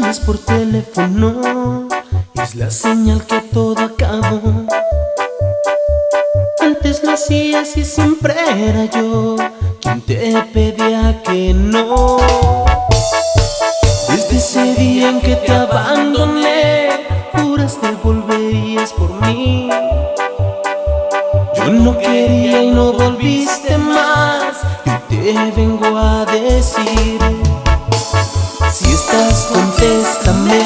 llamas por teléfono es la señal que todo acabó. Antes lo hacías y siempre era yo quien te pedía que no. Desde ese día en que te abandoné, juraste volverías por mí. Yo no quería y no volviste más, y te vengo a decir: si estás, contéstame,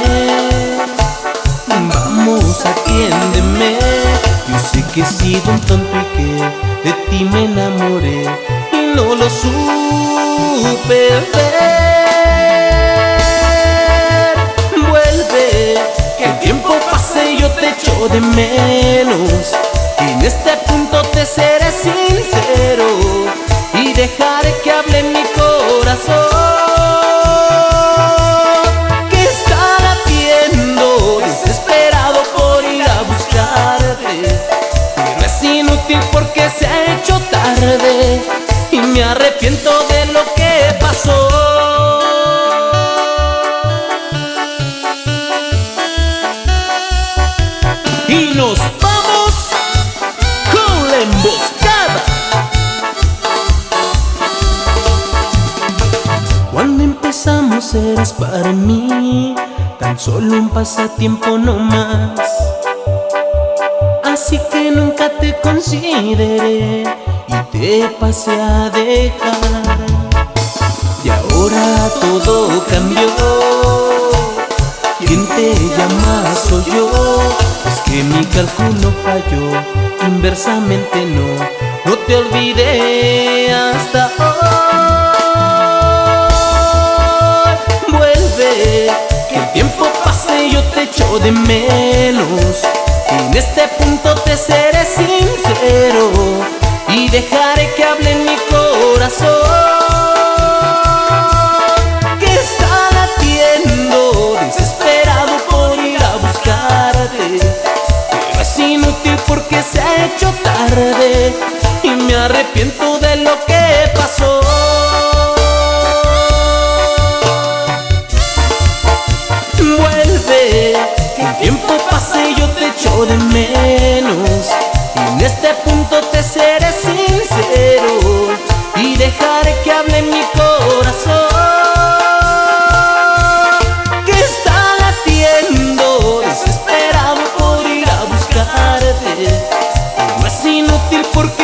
vamos, atiéndeme. Yo sé que he sido un tonto y que de ti me enamoré y no lo supe ver. Vuelve, que el tiempo pase y yo te echo de menos. En este punto te seré sincero y dejaré que hable mi corazón. ¿Qué estará haciendo? Desesperado por ir a buscarte, pero es inútil porque se ha hecho tarde y me arrepiento de lo que pasó. Y nos vamos con la emboscada. Cuando empezamos eras para mí tan solo un pasatiempo no más, así que nunca te consideré y te pasé a dejar. Y ahora todo cambió, quien te llama soy yo. Es que mi cálculo falló, inversamente no te olvidé hasta hoy. Vuelve, que el tiempo pase y yo te echo de menos. En este punto te seré sincero y dejaré que hable mi corazón. ¿Qué están haciendo? Desesperado por ir a buscarte, pero es inútil porque se ha hecho tarde y me arrepiento de lo que pasó. Vuelve, que el tiempo pase y yo te echo de menos. En este punto te seré sincero y dejaré que hable mi corazón. ¿Qué están haciendo? Desesperado por ir a buscarte, pero es inútil porque